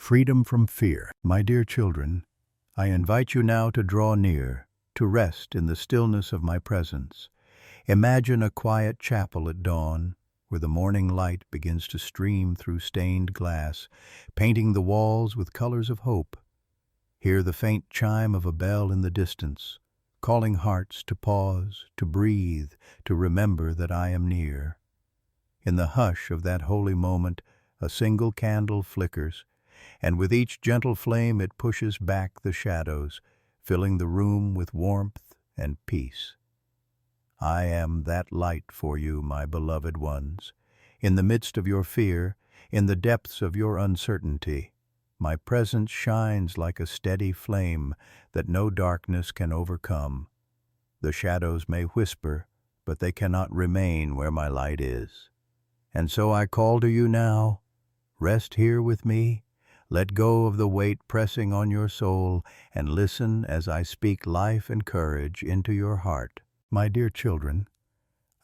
Freedom from fear. My dear children, I invite you now to draw near, to rest in the stillness of my presence. Imagine a quiet chapel at dawn, where the morning light begins to stream through stained glass, painting the walls with colors of hope. Hear the faint chime of a bell in the distance, calling hearts to pause, to breathe, to remember that I am near. In the hush of that holy moment, a single candle flickers, and with each gentle flame it pushes back the shadows, filling the room with warmth and peace. I am that light for you, my beloved ones. In the midst of your fear, in the depths of your uncertainty, my presence shines like a steady flame that no darkness can overcome. The shadows may whisper, but they cannot remain where my light is. And so I call to you now, rest here with me, let go of the weight pressing on your soul, and listen as I speak life and courage into your heart. My dear children,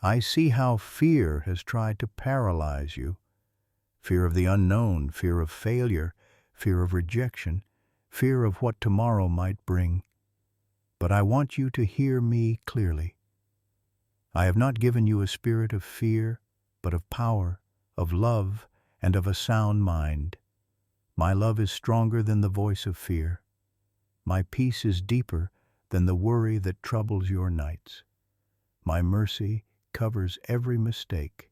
I see how fear has tried to paralyze you. Fear of the unknown, fear of failure, fear of rejection, fear of what tomorrow might bring. But I want you to hear me clearly. I have not given you a spirit of fear, but of power, of love, and of a sound mind. My love is stronger than the voice of fear. My peace is deeper than the worry that troubles your nights. My mercy covers every mistake,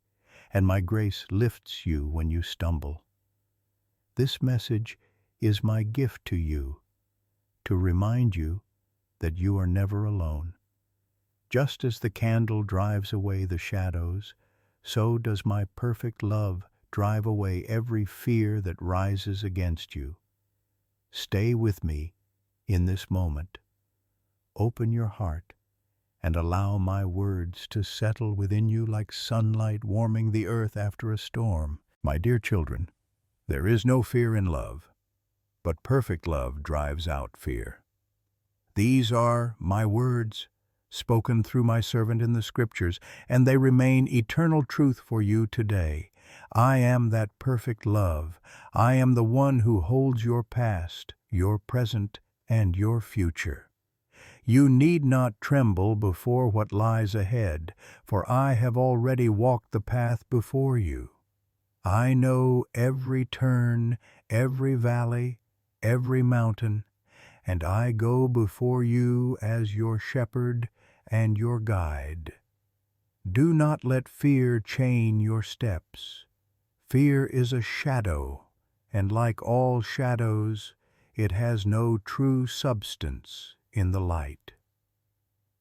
and my grace lifts you when you stumble. This message is my gift to you, to remind you that you are never alone. Just as the candle drives away the shadows, so does my perfect love drive away every fear that rises against you. Stay with me in this moment. Open your heart and allow my words to settle within you like sunlight warming the earth after a storm. My dear children, there is no fear in love, but perfect love drives out fear. These are my words, spoken through my servant in the Scriptures, and they remain eternal truth for you today. I am that perfect love. I am the one who holds your past, your present, and your future. You need not tremble before what lies ahead, for I have already walked the path before you. I know every turn, every valley, every mountain, and I go before you as your shepherd and your guide. Do not let fear chain your steps. Fear is a shadow, and like all shadows, it has no true substance in the light.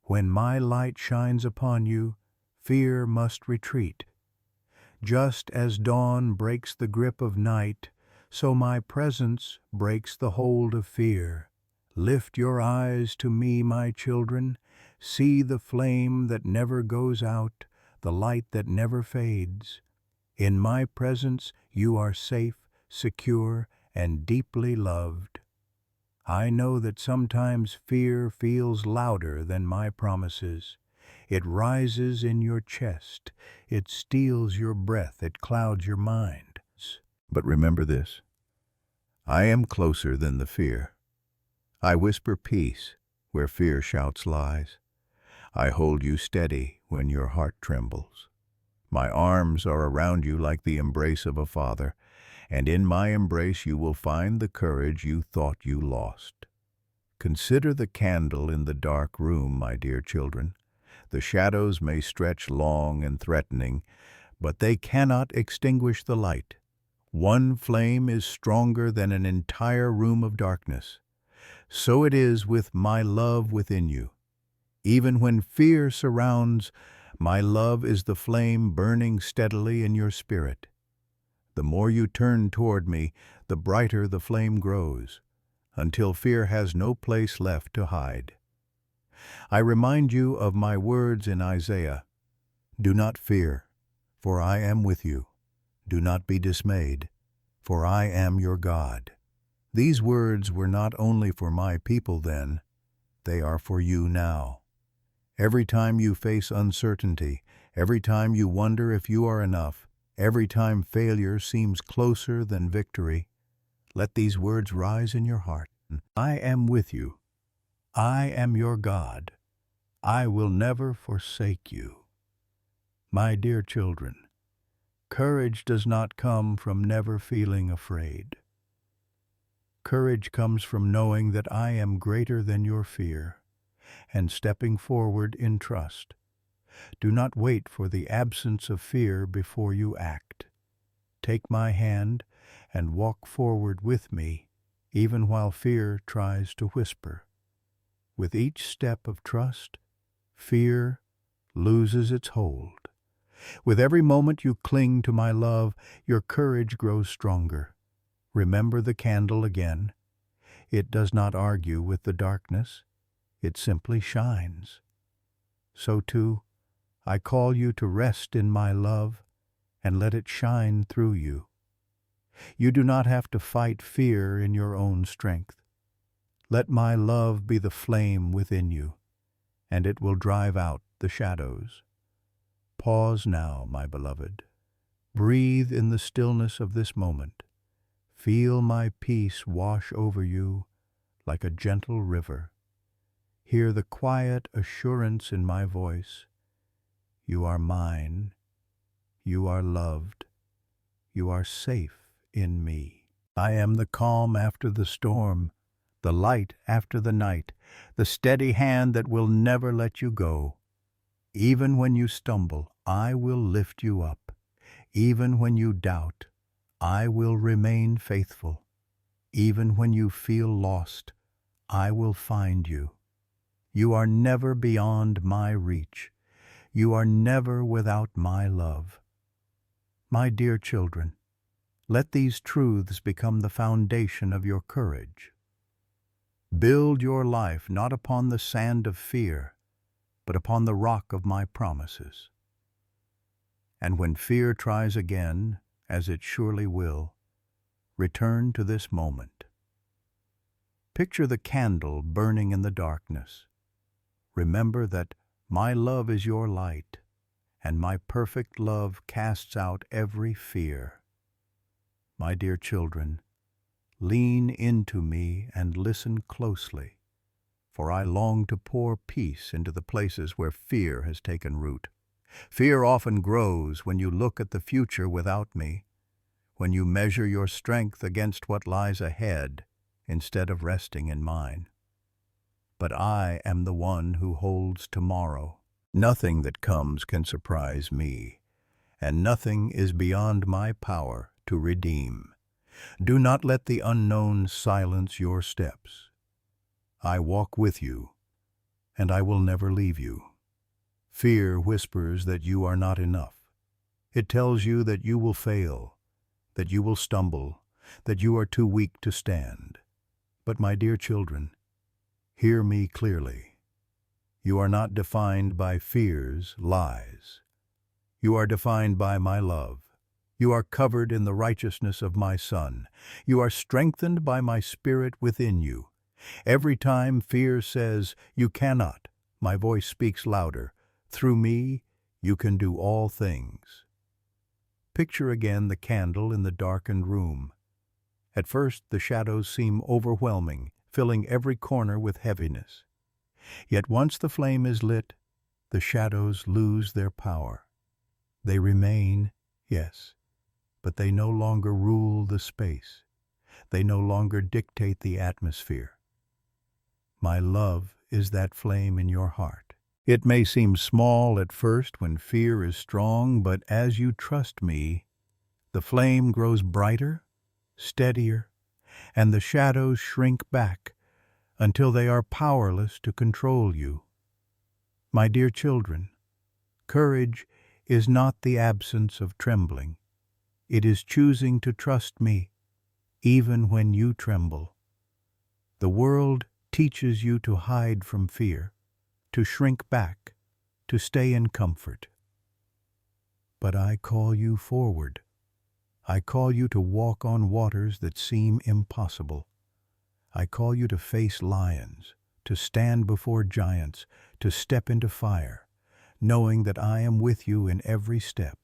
When my light shines upon you, fear must retreat. Just as dawn breaks the grip of night, so my presence breaks the hold of fear. Lift your eyes to me, my children. See the flame that never goes out, the light that never fades. In my presence you are safe, secure, and deeply loved. I know that sometimes fear feels louder than my promises. It rises in your chest, it steals your breath, it clouds your mind. But remember this, I am closer than the fear. I whisper peace where fear shouts lies. I hold you steady when your heart trembles. My arms are around you like the embrace of a father, and in my embrace you will find the courage you thought you lost. Consider the candle in the dark room, my dear children. The shadows may stretch long and threatening, but they cannot extinguish the light. One flame is stronger than an entire room of darkness. So it is with my love within you. Even when fear surrounds, my love is the flame burning steadily in your spirit. The more you turn toward me, the brighter the flame grows, until fear has no place left to hide. I remind you of my words in Isaiah. Do not fear, for I am with you. Do not be dismayed, for I am your God. These words were not only for my people then, they are for you now. Every time you face uncertainty, every time you wonder if you are enough, every time failure seems closer than victory, Let these words rise in your heart. I am with you. I am your God. I will never forsake you. My dear children, courage does not come from never feeling afraid. Courage comes from knowing that I am greater than your fear and stepping forward in trust. Do not wait for the absence of fear before you act. Take my hand and walk forward with me, even while fear tries to whisper. With each step of trust, fear loses its hold. With every moment you cling to my love, your courage grows stronger. Remember the candle again. It does not argue with the darkness. It simply shines. So too, I call you to rest in my love and let it shine through you. You do not have to fight fear in your own strength. Let my love be the flame within you, and it will drive out the shadows. Pause now, my beloved. Breathe in the stillness of this moment. Feel my peace wash over you like a gentle river. Hear the quiet assurance in my voice. You are mine. You are loved. You are safe in me. I am the calm after the storm, the light after the night, the steady hand that will never let you go. Even when you stumble, I will lift you up. Even when you doubt, I will remain faithful. Even when you feel lost, I will find you. You are never beyond my reach. You are never without my love. My dear children, let these truths become the foundation of your courage. Build your life not upon the sand of fear, but upon the rock of my promises. And when fear tries again, as it surely will, return to this moment. Picture the candle burning in the darkness. Remember that my love is your light, and my perfect love casts out every fear. My dear children, lean into me and listen closely, for I long to pour peace into the places where fear has taken root. Fear often grows when you look at the future without me, when you measure your strength against what lies ahead instead of resting in mine. But I am the one who holds tomorrow. Nothing that comes can surprise me, and nothing is beyond my power to redeem. Do not let the unknown silence your steps. I walk with you, and I will never leave you. Fear whispers that you are not enough. It tells you that you will fail, that you will stumble, that you are too weak to stand. But my dear children, hear me clearly. You are not defined by fear's lies. You are defined by my love. You are covered in the righteousness of my Son. You are strengthened by my Spirit within you. Every time fear says, "You cannot," my voice speaks louder. Through me, you can do all things. Picture again the candle in the darkened room. At first, the shadows seem overwhelming, filling every corner with heaviness. Yet once the flame is lit, the shadows lose their power. They remain, yes, but they no longer rule the space. They no longer dictate the atmosphere. My love is that flame in your heart. It may seem small at first when fear is strong, but as you trust me, the flame grows brighter, steadier, and the shadows shrink back until they are powerless to control you. My dear children, courage is not the absence of trembling. It is choosing to trust me, even when you tremble. The world teaches you to hide from fear, to shrink back, to stay in comfort. But I call you forward. I call you to walk on waters that seem impossible. I call you to face lions, to stand before giants, to step into fire, knowing that I am with you in every step.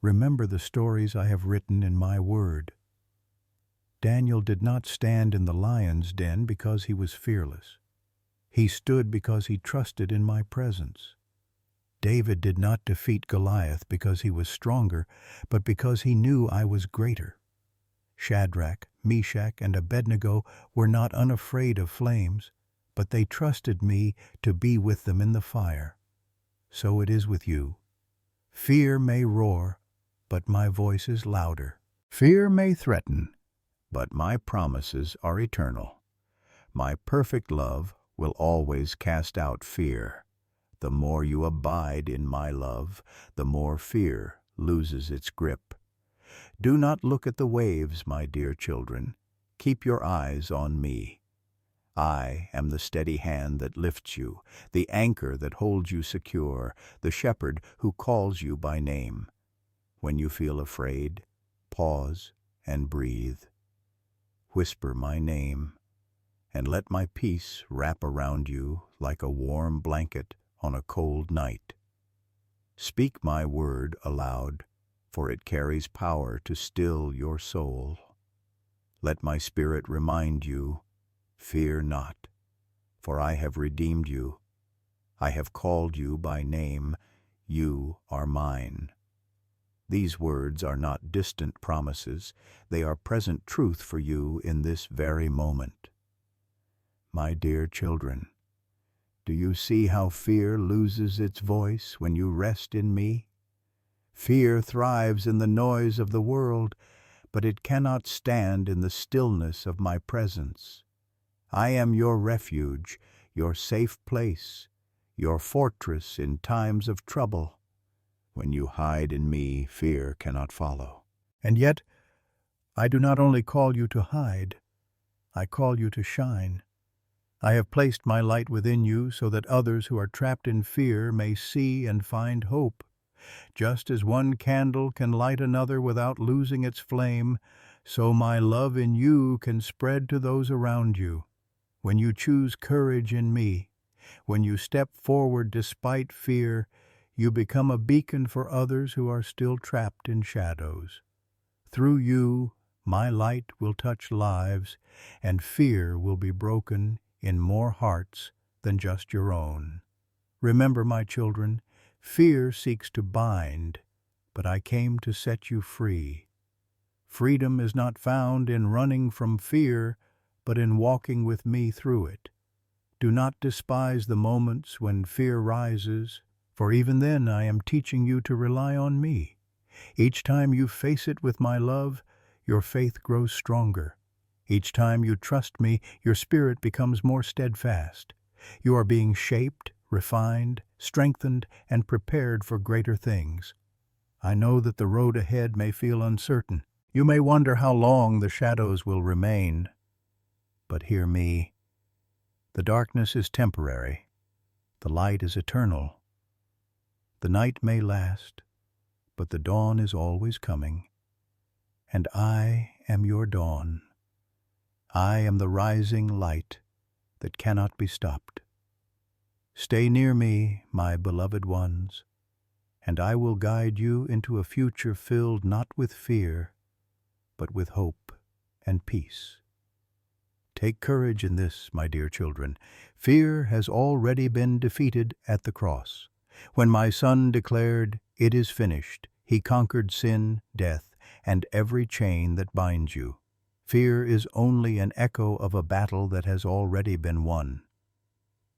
Remember the stories I have written in my word. Daniel did not stand in the lion's den because he was fearless. He stood because he trusted in my presence. David did not defeat Goliath because he was stronger, but because he knew I was greater. Shadrach, Meshach, and Abednego were not unafraid of flames, but they trusted me to be with them in the fire. So it is with you. Fear may roar, but my voice is louder. Fear may threaten, but my promises are eternal. My perfect love will always cast out fear. The more you abide in my love, the more fear loses its grip. Do not look at the waves, my dear children. Keep your eyes on me. I am the steady hand that lifts you, the anchor that holds you secure, the shepherd who calls you by name. When you feel afraid, pause and breathe. Whisper my name, and let my peace wrap around you like a warm blanket on a cold night. Speak my word aloud, for it carries power to still your soul. Let my spirit remind you, fear not, for I have redeemed you. I have called you by name. You are mine. These words are not distant promises. They are present truth for you in this very moment. My dear children, do you see how fear loses its voice when you rest in me? Fear thrives in the noise of the world, but it cannot stand in the stillness of my presence. I am your refuge, your safe place, your fortress in times of trouble. When you hide in me, fear cannot follow. And yet, I do not only call you to hide, I call you to shine. I have placed my light within you so that others who are trapped in fear may see and find hope. Just as one candle can light another without losing its flame, so my love in you can spread to those around you. When you choose courage in me, when you step forward despite fear, you become a beacon for others who are still trapped in shadows. Through you, my light will touch lives, and fear will be broken in more hearts than just your own. Remember, my children, fear seeks to bind, but I came to set you free. Freedom is not found in running from fear, but in walking with me through it. Do not despise the moments when fear rises, for even then I am teaching you to rely on me. Each time you face it with my love, your faith grows stronger. Each time you trust me, your spirit becomes more steadfast. You are being shaped, refined, strengthened, and prepared for greater things. I know that the road ahead may feel uncertain. You may wonder how long the shadows will remain. But hear me. The darkness is temporary. The light is eternal. The night may last, but the dawn is always coming. And I am your dawn. I am the rising light that cannot be stopped. Stay near me, my beloved ones, and I will guide you into a future filled not with fear, but with hope and peace. Take courage in this, my dear children. Fear has already been defeated at the cross. When my Son declared, "It is finished," he conquered sin, death, and every chain that binds you. Fear is only an echo of a battle that has already been won.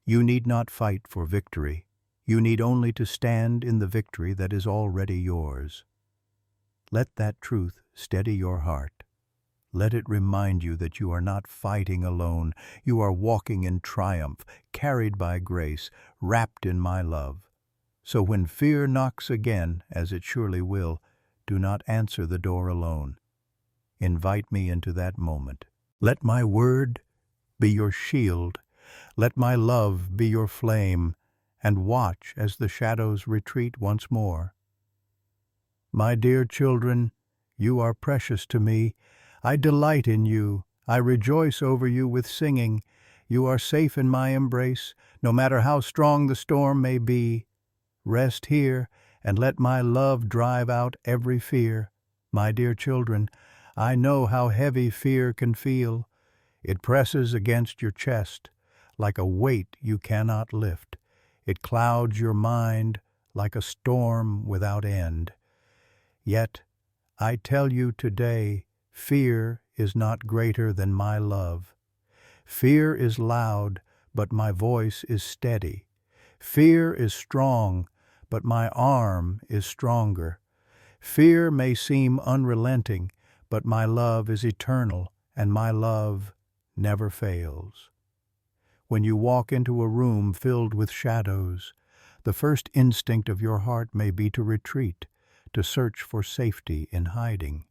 You need not fight for victory. You need only to stand in the victory that is already yours. Let that truth steady your heart. Let it remind you that you are not fighting alone. You are walking in triumph, carried by grace, wrapped in my love. So when fear knocks again, as it surely will, do not answer the door alone. Invite me into that moment. Let my word be your shield. Let my love be your flame, and watch as the shadows retreat once more. My dear children, you are precious to me. I delight in you. I rejoice over you with singing. You are safe in my embrace, no matter how strong the storm may be. Rest here, and let my love drive out every fear. My dear children, I know how heavy fear can feel. It presses against your chest like a weight you cannot lift. It clouds your mind like a storm without end. Yet, I tell you today, fear is not greater than my love. Fear is loud, but my voice is steady. Fear is strong, but my arm is stronger. Fear may seem unrelenting, but my love is eternal, and my love never fails. When you walk into a room filled with shadows, the first instinct of your heart may be to retreat, to search for safety in hiding.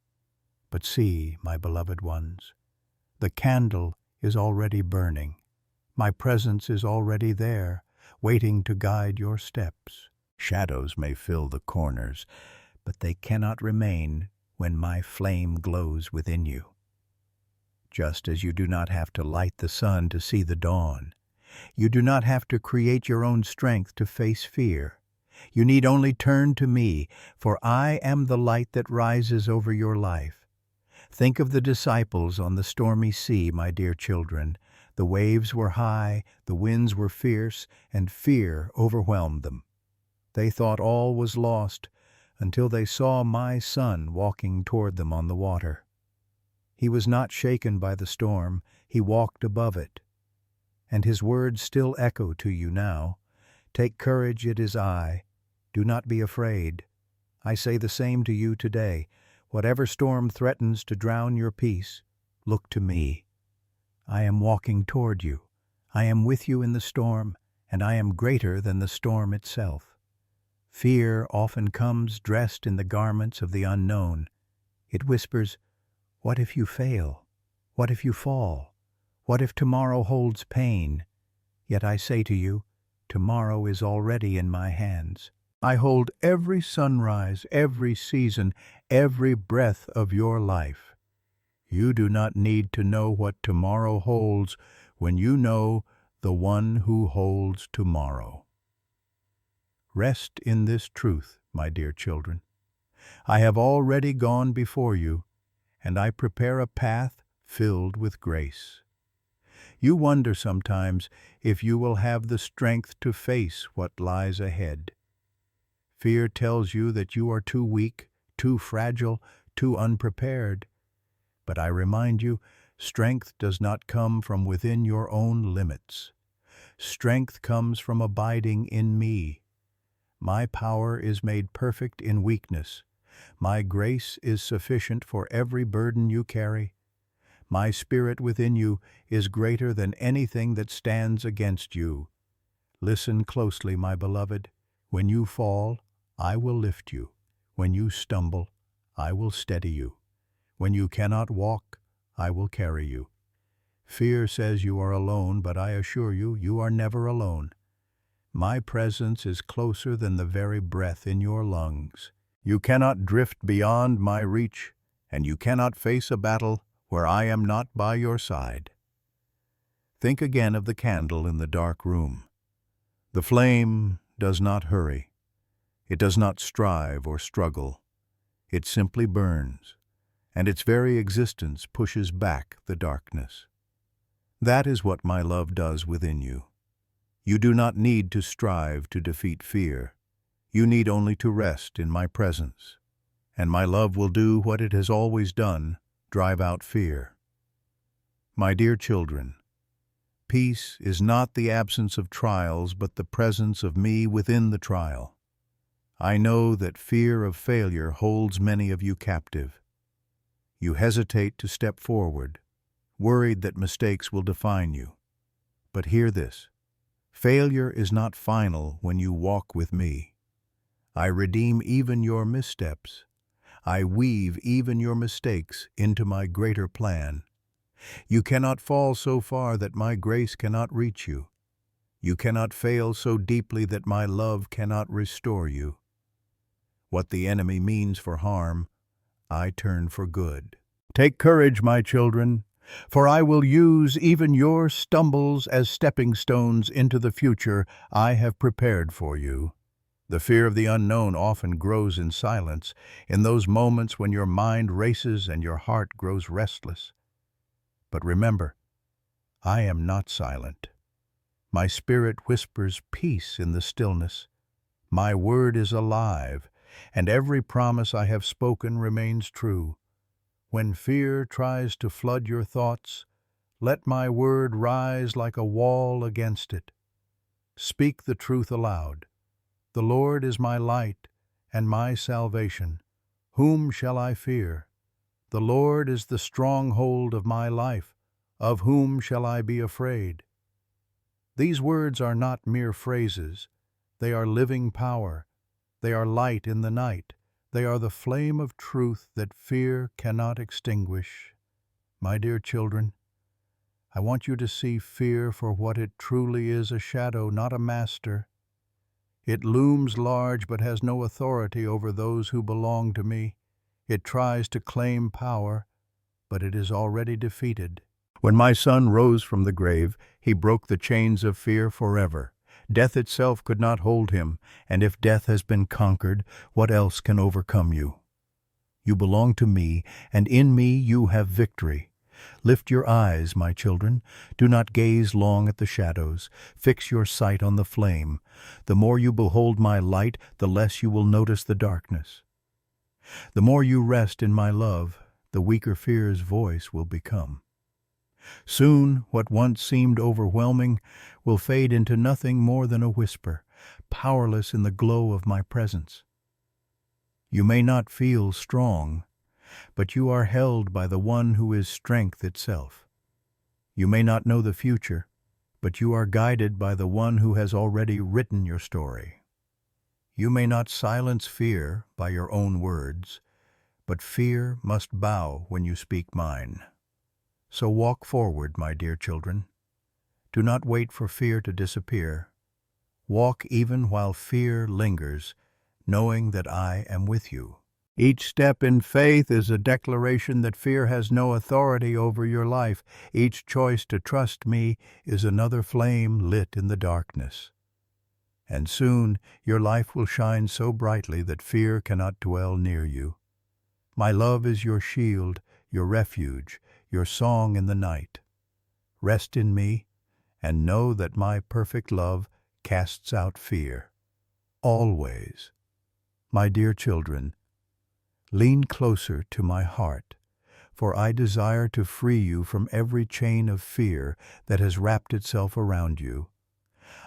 But see, my beloved ones, the candle is already burning. My presence is already there, waiting to guide your steps. Shadows may fill the corners, but they cannot remain when my flame glows within you. Just as you do not have to light the sun to see the dawn, you do not have to create your own strength to face fear. You need only turn to me, for I am the light that rises over your life. Think of the disciples on the stormy sea, my dear children. The waves were high, the winds were fierce, and fear overwhelmed them. They thought all was lost until they saw my Son walking toward them on the water. He was not shaken by the storm, he walked above it. And his words still echo to you now. Take courage, it is I. Do not be afraid. I say the same to you today. Whatever storm threatens to drown your peace, look to me. I am walking toward you. I am with you in the storm, and I am greater than the storm itself. Fear often comes dressed in the garments of the unknown. It whispers, "What if you fail? What if you fall? What if tomorrow holds pain?" Yet I say to you, tomorrow is already in my hands. I hold every sunrise, every season, every breath of your life. You do not need to know what tomorrow holds when you know the one who holds tomorrow. Rest in this truth, my dear children. I have already gone before you, and I prepare a path filled with grace. You wonder sometimes if you will have the strength to face what lies ahead. Fear tells you that you are too weak, too fragile, too unprepared. But I remind you, strength does not come from within your own limits. Strength comes from abiding in me. My power is made perfect in weakness. My grace is sufficient for every burden you carry. My spirit within you is greater than anything that stands against you. Listen closely, my beloved. When you fall, I will lift you. When you stumble, I will steady you. When you cannot walk, I will carry you. Fear says you are alone, but I assure you, you are never alone. My presence is closer than the very breath in your lungs. You cannot drift beyond my reach, and you cannot face a battle where I am not by your side. Think again of the candle in the dark room. The flame does not hurry. It does not strive or struggle. It simply burns, and its very existence pushes back the darkness. That is what my love does within you. You do not need to strive to defeat fear. You need only to rest in my presence, and my love will do what it has always done, drive out fear. My dear children, peace is not the absence of trials, but the presence of me within the trial. I know that fear of failure holds many of you captive. You hesitate to step forward, worried that mistakes will define you. But hear this. Failure is not final when you walk with me. I redeem even your missteps. I weave even your mistakes into my greater plan. You cannot fall so far that my grace cannot reach you. You cannot fail so deeply that my love cannot restore you. What the enemy means for harm, I turn for good. Take courage, my children, for I will use even your stumbles as stepping stones into the future I have prepared for you. The fear of the unknown often grows in silence, in those moments when your mind races and your heart grows restless. But remember, I am not silent. My spirit whispers peace in the stillness. My word is alive, and every promise I have spoken remains true. When fear tries to flood your thoughts, let my word rise like a wall against it. Speak the truth aloud. The Lord is my light and my salvation. Whom shall I fear? The Lord is the stronghold of my life. Of whom shall I be afraid? These words are not mere phrases. They are living power. They are light in the night. They are the flame of truth that fear cannot extinguish. My dear children, I want you to see fear for what it truly is, a shadow, not a master. It looms large but has no authority over those who belong to me. It tries to claim power, but it is already defeated. When my son rose from the grave, he broke the chains of fear forever. Death itself could not hold him, and if death has been conquered, what else can overcome you? You belong to me, and in me you have victory. Lift your eyes, my children. Do not gaze long at the shadows. Fix your sight on the flame. The more you behold my light, the less you will notice the darkness. The more you rest in my love, the weaker fear's voice will become. Soon, what once seemed overwhelming will fade into nothing more than a whisper, powerless in the glow of my presence. You may not feel strong, but you are held by the one who is strength itself. You may not know the future, but you are guided by the one who has already written your story. You may not silence fear by your own words, but fear must bow when you speak mine. So walk forward, my dear children. Do not wait for fear to disappear. Walk even while fear lingers, knowing that I am with you. Each step in faith is a declaration that fear has no authority over your life. Each choice to trust me is another flame lit in the darkness. And soon your life will shine so brightly that fear cannot dwell near you. My love is your shield, your refuge, your song in the night. Rest in me, and know that my perfect love casts out fear. Always. My dear children, lean closer to my heart, for I desire to free you from every chain of fear that has wrapped itself around you.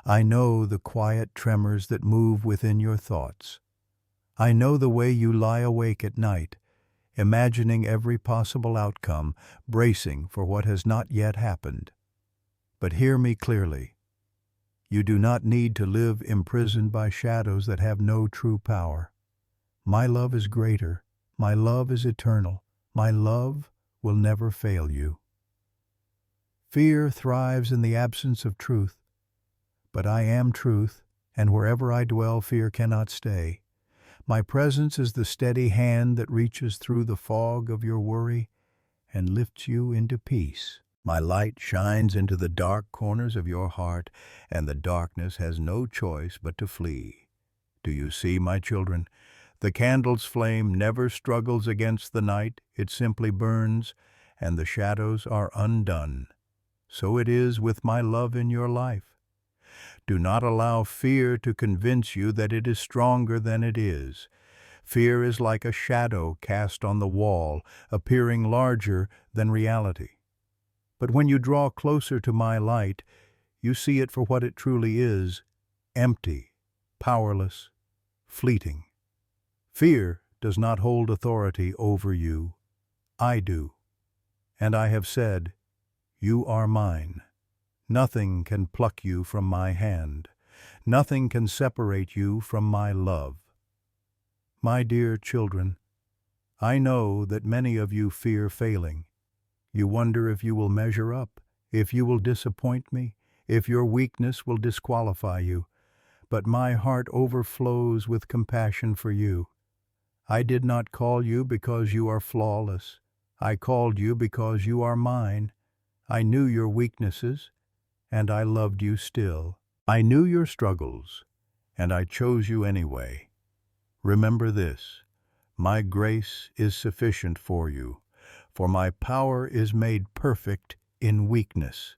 I know the quiet tremors that move within your thoughts. I know the way you lie awake at night, imagining every possible outcome, bracing for what has not yet happened. But hear me clearly. You do not need to live imprisoned by shadows that have no true power. My love is greater. My love is eternal. My love will never fail you. Fear thrives in the absence of truth. But I am truth, and wherever I dwell, fear cannot stay. My presence is the steady hand that reaches through the fog of your worry and lifts you into peace. My light shines into the dark corners of your heart, and the darkness has no choice but to flee. Do you see, my children? The candle's flame never struggles against the night, it simply burns, and the shadows are undone. So it is with my love in your life. Do not allow fear to convince you that it is stronger than it is. Fear is like a shadow cast on the wall, appearing larger than reality. But when you draw closer to my light, you see it for what it truly is, empty, powerless, fleeting. Fear does not hold authority over you. I do. And I have said, you are mine. Nothing can pluck you from my hand. Nothing can separate you from my love. My dear children, I know that many of you fear failing. You wonder if you will measure up, if you will disappoint me, if your weakness will disqualify you. But my heart overflows with compassion for you. I did not call you because you are flawless. I called you because you are mine. I knew your weaknesses, and I loved you still. I knew your struggles, and I chose you anyway. Remember this: my grace is sufficient for you, for my power is made perfect in weakness.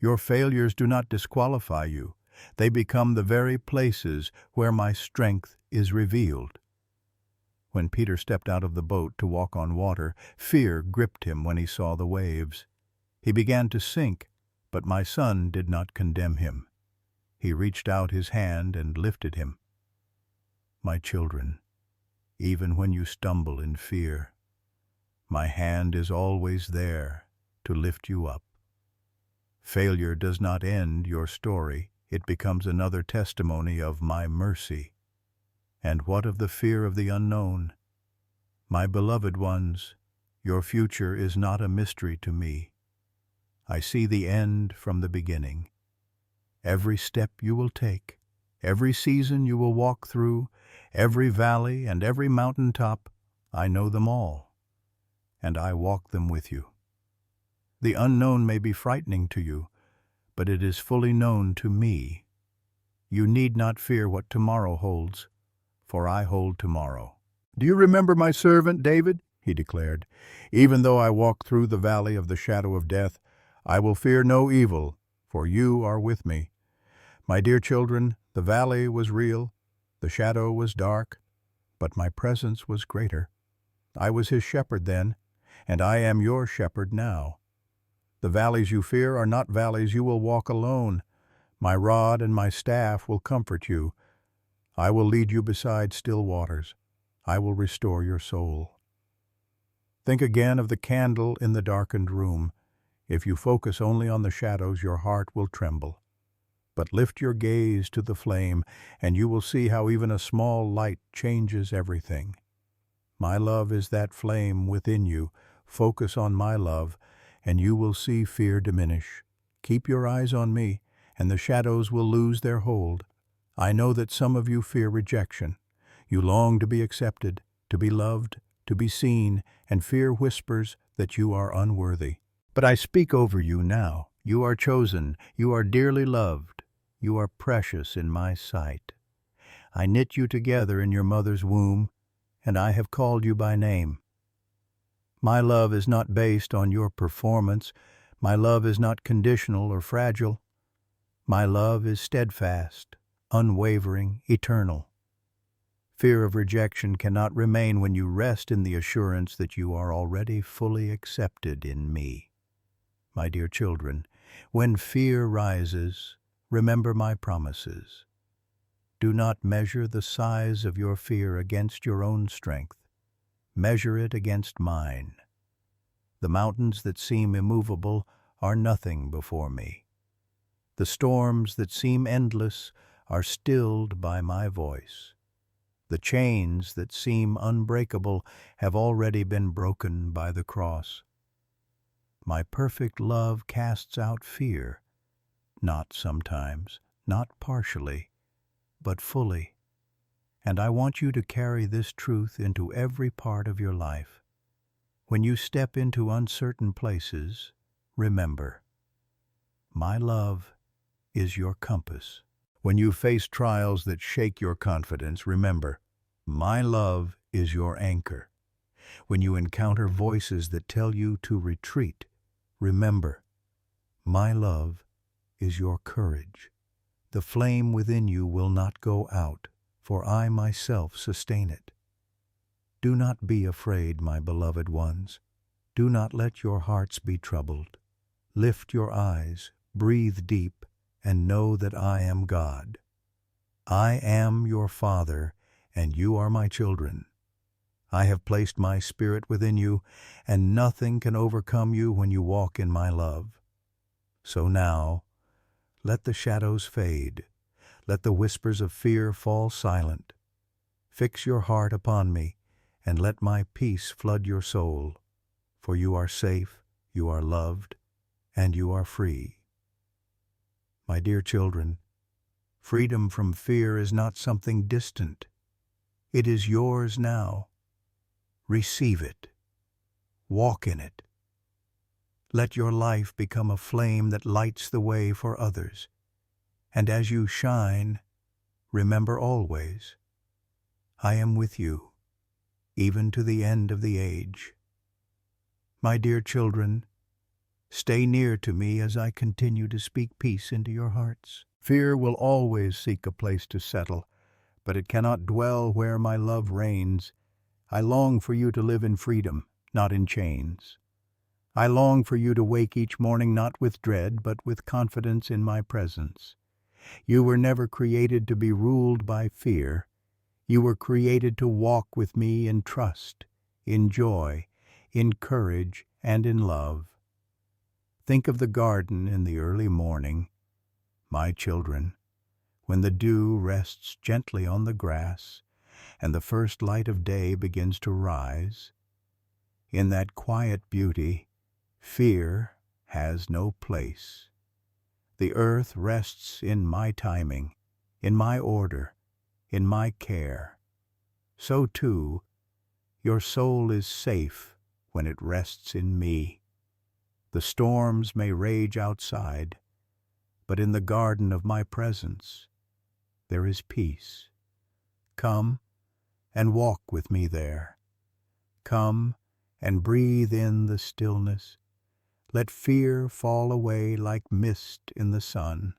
Your failures do not disqualify you. They become the very places where my strength is revealed. When Peter stepped out of the boat to walk on water, fear gripped him when he saw the waves. He began to sink, but my son did not condemn him. He reached out his hand and lifted him. My children, even when you stumble in fear, my hand is always there to lift you up. Failure does not end your story. It becomes another testimony of my mercy. And what of the fear of the unknown? My beloved ones, your future is not a mystery to me. I see the end from the beginning. Every step you will take, every season you will walk through, every valley and every mountaintop, I know them all, and I walk them with you. The unknown may be frightening to you, but it is fully known to me. You need not fear what tomorrow holds, for I hold tomorrow. Do you remember my servant David? He declared. Even though I walk through the valley of the shadow of death, I will fear no evil, for you are with me. My dear children, the valley was real, the shadow was dark, but my presence was greater. I was his shepherd then, and I am your shepherd now. The valleys you fear are not valleys you will walk alone. My rod and my staff will comfort you. I will lead you beside still waters. I will restore your soul. Think again of the candle in the darkened room. If you focus only on the shadows, your heart will tremble. But lift your gaze to the flame, and you will see how even a small light changes everything. My love is that flame within you. Focus on my love, and you will see fear diminish. Keep your eyes on me, and the shadows will lose their hold. I know that some of you fear rejection. You long to be accepted, to be loved, to be seen, and fear whispers that you are unworthy. But I speak over you now. You are chosen. You are dearly loved. You are precious in my sight. I knit you together in your mother's womb, and I have called you by name. My love is not based on your performance. My love is not conditional or fragile. My love is steadfast, unwavering, eternal. Fear of rejection cannot remain when you rest in the assurance that you are already fully accepted in me. My dear children, when fear rises, remember my promises. Do not measure the size of your fear against your own strength. Measure it against mine. The mountains that seem immovable are nothing before me. The storms that seem endless are stilled by my voice. The chains that seem unbreakable have already been broken by the cross. My perfect love casts out fear, not sometimes, not partially, but fully. And I want you to carry this truth into every part of your life. When you step into uncertain places, remember, my love is your compass. When you face trials that shake your confidence, remember, my love is your anchor. When you encounter voices that tell you to retreat, remember, my love is your courage. The flame within you will not go out, for I myself sustain it. Do not be afraid, my beloved ones. Do not let your hearts be troubled. Lift your eyes, breathe deep, and know that I am God. I am your Father, and you are my children. I have placed my Spirit within you, and nothing can overcome you when you walk in my love. So now, let the shadows fade. Let the whispers of fear fall silent. Fix your heart upon me, and let my peace flood your soul. For you are safe, you are loved, and you are free. My dear children, freedom from fear is not something distant. It is yours now. Receive it. Walk in it. Let your life become a flame that lights the way for others. And as you shine, remember always, I am with you, even to the end of the age. My dear children, stay near to me as I continue to speak peace into your hearts. Fear will always seek a place to settle, but it cannot dwell where my love reigns. I long for you to live in freedom, not in chains. I long for you to wake each morning not with dread, but with confidence in my presence. You were never created to be ruled by fear. You were created to walk with me in trust, in joy, in courage, and in love. Think of the garden in the early morning, my children, when the dew rests gently on the grass and the first light of day begins to rise. In that quiet beauty, fear has no place. The earth rests in my timing, in my order, in my care. So too, your soul is safe when it rests in me. The storms may rage outside, but in the garden of my presence there is peace. Come and walk with me there. Come and breathe in the stillness. Let fear fall away like mist in the sun.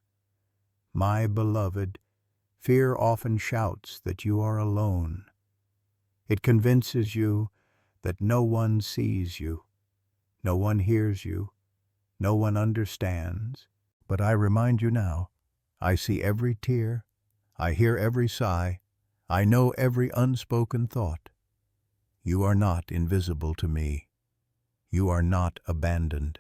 My beloved, fear often shouts that you are alone. It convinces you that no one sees you, no one hears you, no one understands. But I remind you now, I see every tear, I hear every sigh, I know every unspoken thought. You are not invisible to me. You are not abandoned.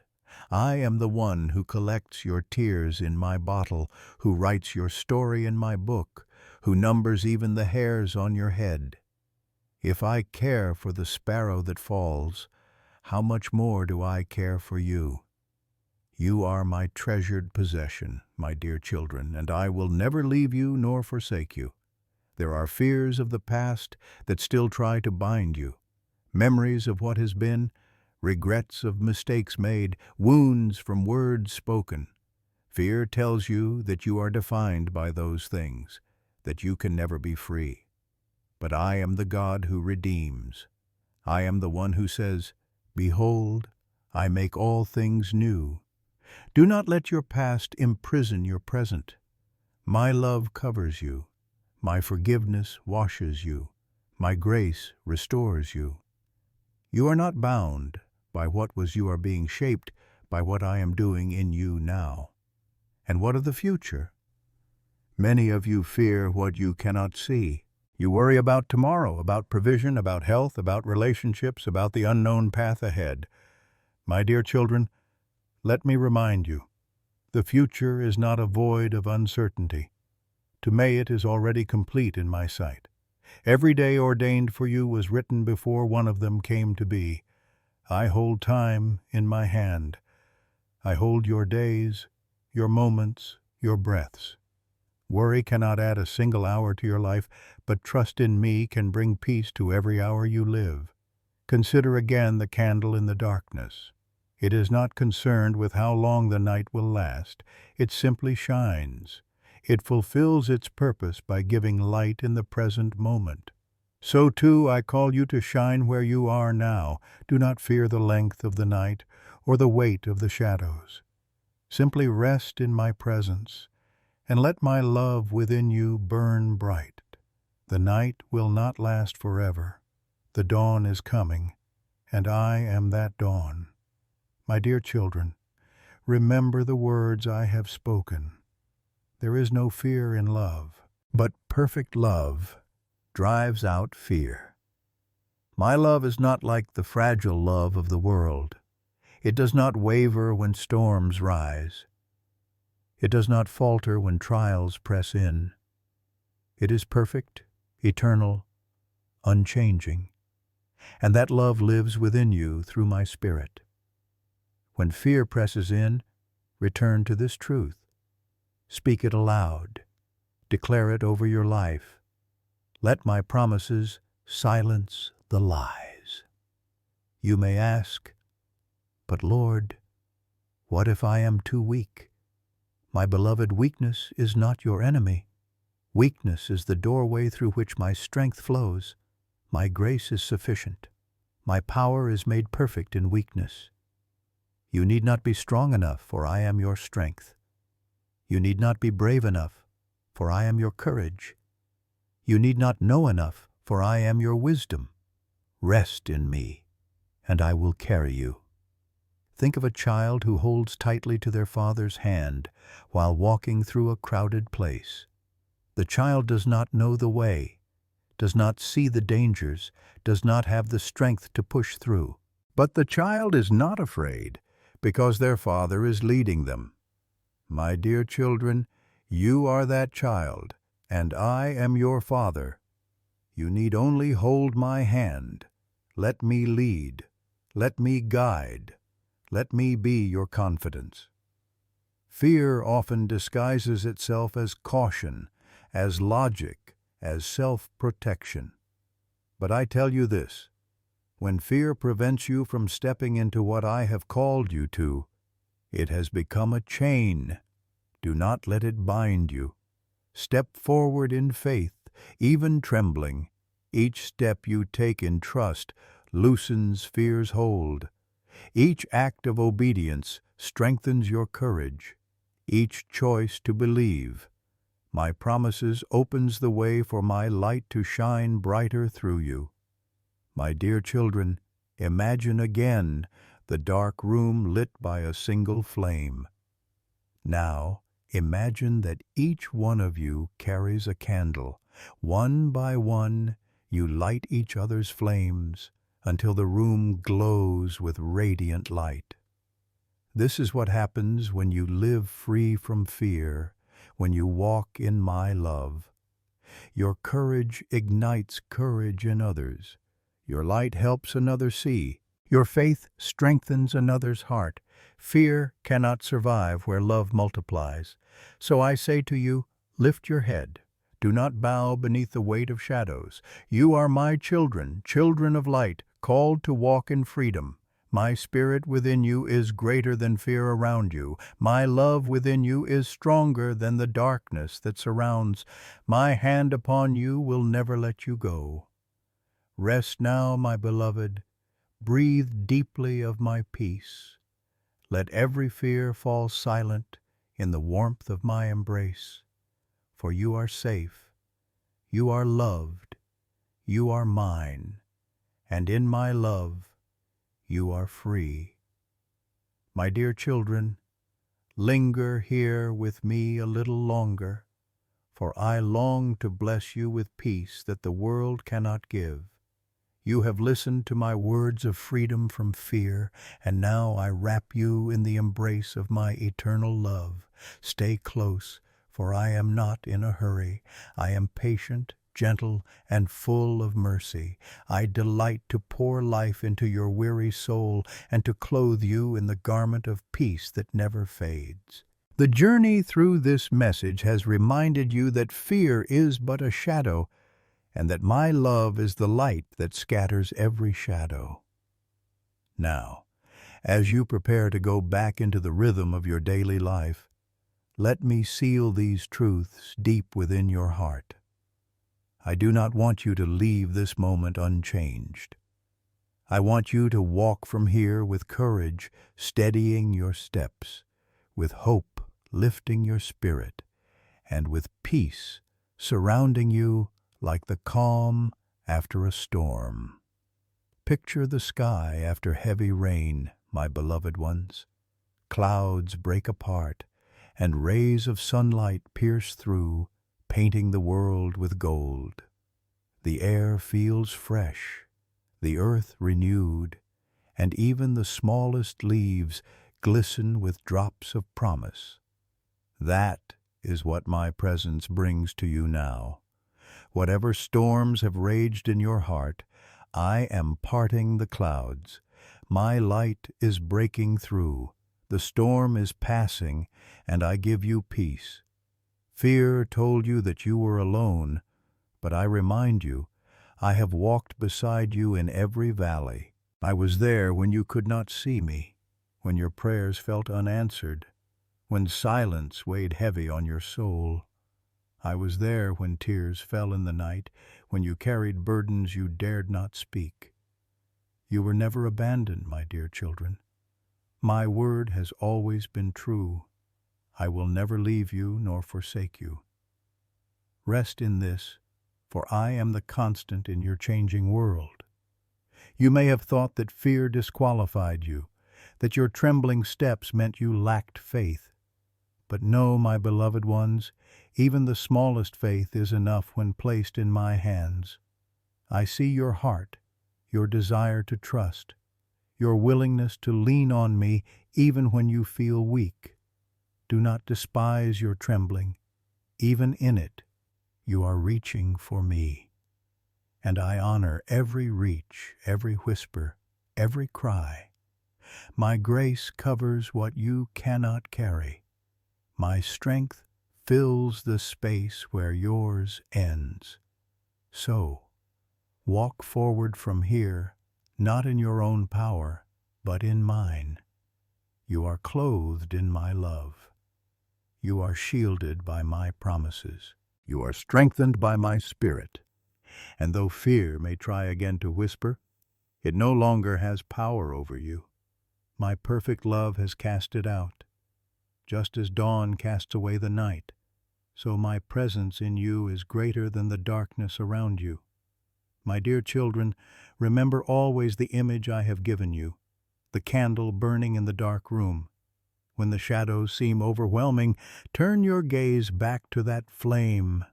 I am the one who collects your tears in my bottle, who writes your story in my book, who numbers even the hairs on your head. If I care for the sparrow that falls, how much more do I care for you? You are my treasured possession, my dear children, and I will never leave you nor forsake you. There are fears of the past that still try to bind you, memories of what has been, regrets of mistakes made, wounds from words spoken. Fear tells you that you are defined by those things, that you can never be free. But I am the God who redeems. I am the one who says, "Behold, I make all things new." Do not let your past imprison your present. My love covers you. My forgiveness washes you. My grace restores you. You are not bound by what was. You are being shaped by what I am doing in you now. And what of the future? Many of you fear what you cannot see. You worry about tomorrow, about provision, about health, about relationships, about the unknown path ahead. My dear children, let me remind you, the future is not a void of uncertainty. To me it is already complete in my sight. Every day ordained for you was written before one of them came to be. I hold time in my hand. I hold your days, your moments, your breaths. Worry cannot add a single hour to your life, but trust in me can bring peace to every hour you live. Consider again the candle in the darkness. It is not concerned with how long the night will last. It simply shines. It fulfills its purpose by giving light in the present moment. So too I call you to shine where you are now. Do not fear the length of the night or the weight of the shadows. Simply rest in my presence and let my love within you burn bright. The night will not last forever. The dawn is coming, and I am that dawn. My dear children, remember the words I have spoken. There is no fear in love, but perfect love drives out fear. My love is not like the fragile love of the world. It does not waver when storms rise. It does not falter when trials press in. It is perfect, eternal, unchanging, and that love lives within you through my Spirit. When fear presses in, return to this truth. Speak it aloud. Declare it over your life. Let my promises silence the lies. You may ask, "But Lord, what if I am too weak?" My beloved, weakness is not your enemy. Weakness is the doorway through which my strength flows. My grace is sufficient. My power is made perfect in weakness. You need not be strong enough, for I am your strength. You need not be brave enough, for I am your courage. You need not know enough, for I am your wisdom. Rest in me, and I will carry you. Think of a child who holds tightly to their father's hand while walking through a crowded place. The child does not know the way, does not see the dangers, does not have the strength to push through. But the child is not afraid, because their father is leading them. My dear children, you are that child, and I am your father. You need only hold my hand. Let me lead. Let me guide. Let me be your confidence. Fear often disguises itself as caution, as logic, as self-protection. But I tell you this, when fear prevents you from stepping into what I have called you to, it has become a chain. Do not let it bind you. Step forward in faith, even trembling. Each step you take in trust loosens fear's hold. Each act of obedience strengthens your courage. Each choice to believe my promises opens the way for my light to shine brighter through you. My dear children, imagine again the dark room lit by a single flame. Now, imagine that each one of you carries a candle. One by one, you light each other's flames until the room glows with radiant light. This is what happens when you live free from fear, when you walk in my love. Your courage ignites courage in others. Your light helps another see. Your faith strengthens another's heart. Fear cannot survive where love multiplies. So I say to you, lift your head. Do not bow beneath the weight of shadows. You are my children, children of light, called to walk in freedom. My spirit within you is greater than fear around you. My love within you is stronger than the darkness that surrounds. My hand upon you will never let you go. Rest now, my beloved. Breathe deeply of my peace. Let every fear fall silent in the warmth of my embrace. For you are safe, you are loved, you are mine, and in my love you are free. My dear children, linger here with me a little longer, for I long to bless you with peace that the world cannot give. You have listened to my words of freedom from fear, and now I wrap you in the embrace of my eternal love. Stay close, for I am not in a hurry. I am patient, gentle, and full of mercy. I delight to pour life into your weary soul and to clothe you in the garment of peace that never fades. The journey through this message has reminded you that fear is but a shadow, and that my love is the light that scatters every shadow. Now, as you prepare to go back into the rhythm of your daily life, let me seal these truths deep within your heart. I do not want you to leave this moment unchanged. I want you to walk from here with courage steadying your steps, with hope lifting your spirit, and with peace surrounding you like the calm after a storm. Picture the sky after heavy rain, my beloved ones. Clouds break apart, and rays of sunlight pierce through, painting the world with gold. The air feels fresh, the earth renewed, and even the smallest leaves glisten with drops of promise. That is what my presence brings to you now. Whatever storms have raged in your heart, I am parting the clouds. My light is breaking through. The storm is passing, and I give you peace. Fear told you that you were alone, but I remind you, I have walked beside you in every valley. I was there when you could not see me, when your prayers felt unanswered, when silence weighed heavy on your soul. I was there when tears fell in the night, when you carried burdens you dared not speak. You were never abandoned, my dear children. My word has always been true. I will never leave you nor forsake you. Rest in this, for I am the constant in your changing world. You may have thought that fear disqualified you, that your trembling steps meant you lacked faith. But no, my beloved ones, even the smallest faith is enough when placed in my hands. I see your heart, your desire to trust, your willingness to lean on me even when you feel weak. Do not despise your trembling. Even in it, you are reaching for me. And I honor every reach, every whisper, every cry. My grace covers what you cannot carry. My strength fills the space where yours ends. So, walk forward from here, not in your own power, but in mine. You are clothed in my love. You are shielded by my promises. You are strengthened by my spirit. And though fear may try again to whisper, it no longer has power over you. My perfect love has cast it out. Just as dawn casts away the night, so my presence in you is greater than the darkness around you. My dear children, remember always the image I have given you, the candle burning in the dark room. When the shadows seem overwhelming, turn your gaze back to that flame.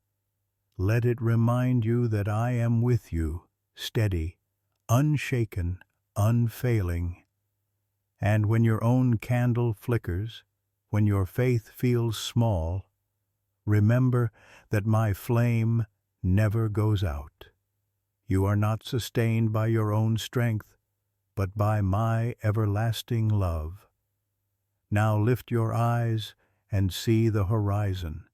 Let it remind you that I am with you, steady, unshaken, unfailing. And when your own candle flickers, when your faith feels small, remember that my flame never goes out. You are not sustained by your own strength, but by my everlasting love. Now lift your eyes and see the horizon.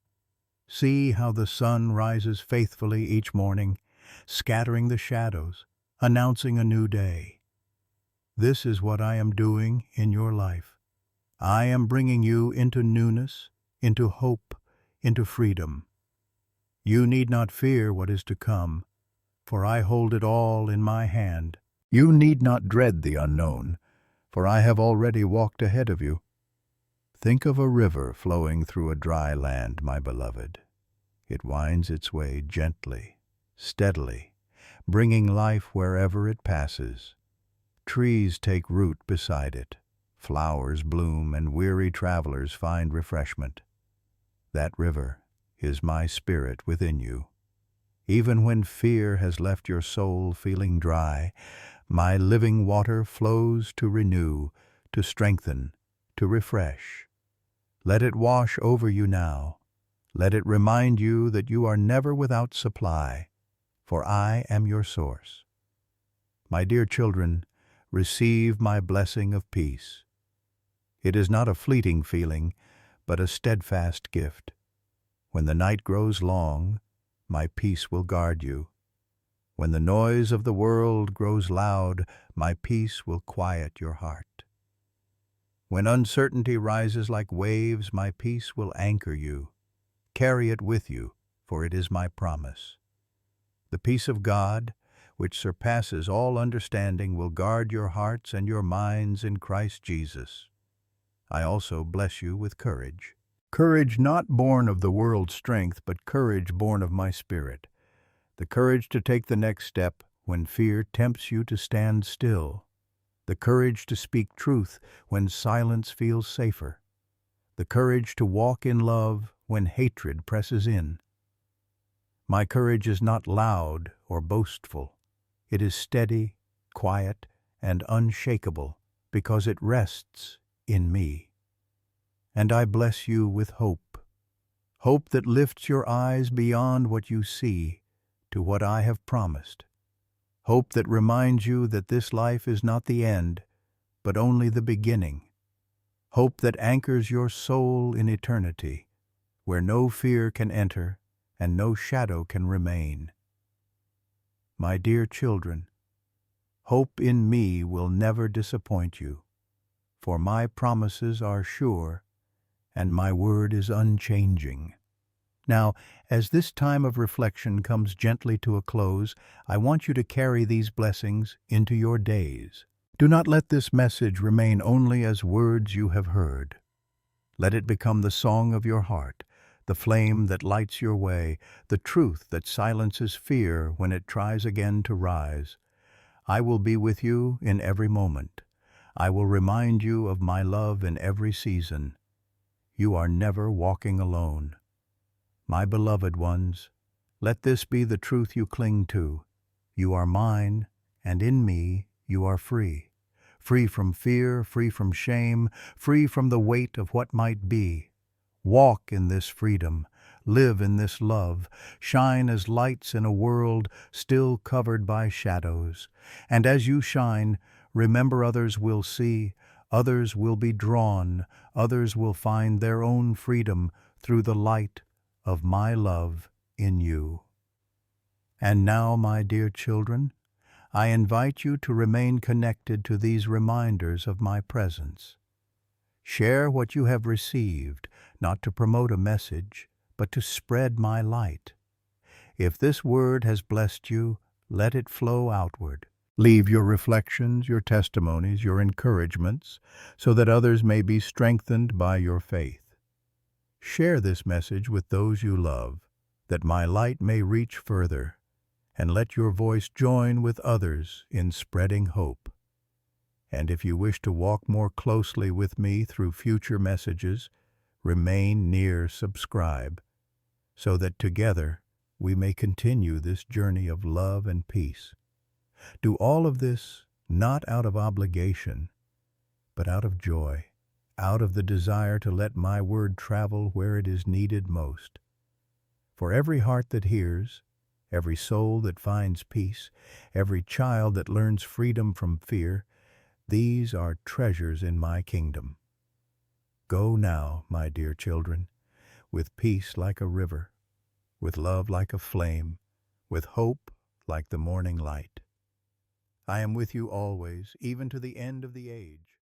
See how the sun rises faithfully each morning, scattering the shadows, announcing a new day. This is what I am doing in your life. I am bringing you into newness, into hope, into freedom. You need not fear what is to come, for I hold it all in my hand. You need not dread the unknown, for I have already walked ahead of you. Think of a river flowing through a dry land, my beloved. It winds its way gently, steadily, bringing life wherever it passes. Trees take root beside it. Flowers bloom and weary travelers find refreshment. That river is my spirit within you. Even when fear has left your soul feeling dry, my living water flows to renew, to strengthen, to refresh. Let it wash over you now. Let it remind you that you are never without supply, for I am your source. My dear children, receive my blessing of peace. It is not a fleeting feeling, but a steadfast gift. When the night grows long, my peace will guard you. When the noise of the world grows loud, my peace will quiet your heart. When uncertainty rises like waves, my peace will anchor you. Carry it with you, for it is my promise. The peace of God, which surpasses all understanding, will guard your hearts and your minds in Christ Jesus. I also bless you with courage. Courage not born of the world's strength, but courage born of my spirit. The courage to take the next step when fear tempts you to stand still. The courage to speak truth when silence feels safer. The courage to walk in love when hatred presses in. My courage is not loud or boastful. It is steady, quiet, and unshakable, because it rests in me. And I bless you with hope. Hope that lifts your eyes beyond what you see to what I have promised. Hope that reminds you that this life is not the end, but only the beginning. Hope that anchors your soul in eternity, where no fear can enter and no shadow can remain. My dear children, hope in me will never disappoint you, for my promises are sure and my word is unchanging. Now, as this time of reflection comes gently to a close, I want you to carry these blessings into your days. Do not let this message remain only as words you have heard. Let it become the song of your heart, the flame that lights your way, the truth that silences fear when it tries again to rise. I will be with you in every moment. I will remind you of my love in every season. You are never walking alone. My beloved ones, let this be the truth you cling to. You are mine, and in me you are free. Free from fear, free from shame, free from the weight of what might be. Walk in this freedom, live in this love, shine as lights in a world still covered by shadows. And as you shine, remember others will see, others will be drawn, others will find their own freedom through the light of my love in you. And now, my dear children, I invite you to remain connected to these reminders of my presence. Share what you have received, not to promote a message, but to spread my light. If this word has blessed you, let it flow outward. Leave your reflections, your testimonies, your encouragements, so that others may be strengthened by your faith. Share this message with those you love, that my light may reach further, and let your voice join with others in spreading hope. And if you wish to walk more closely with me through future messages, remain near subscribe, so that together we may continue this journey of love and peace. Do all of this not out of obligation, but out of joy, out of the desire to let my word travel where it is needed most. For every heart that hears, every soul that finds peace, every child that learns freedom from fear, these are treasures in my kingdom. Go now, my dear children, with peace like a river, with love like a flame, with hope like the morning light. I am with you always, even to the end of the age.